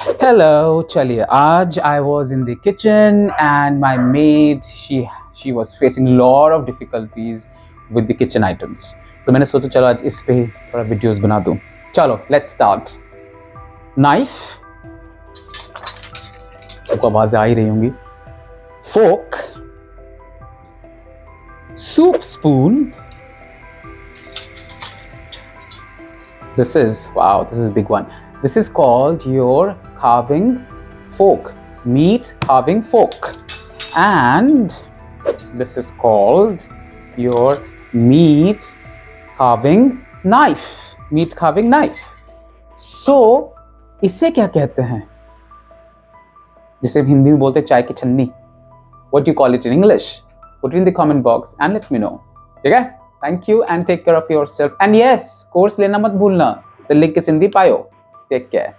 Hello, चलिए आज I was in the kitchen and my maid she was facing lot of difficulties with the kitchen items. तो मैंने सोचा चलो आज इस पे थोड़ा वीडियोस बना दूं. चलो let's start. Knife, आपको आवाज़ें आ ही रही होंगी. Fork, soup spoon. This is big one. This is called your carving fork, meat carving fork. And this is called your meat carving knife. So, इसे क्या कहते हैं? जिसे हिंदी में बोलते हैं चाय की छन्नी. What do you call it in English? Put it in the comment box and let me know. ठीक है? Thank you and take care of yourself. And yes, course लेना मत भूलना. The link is in the bio. Take care.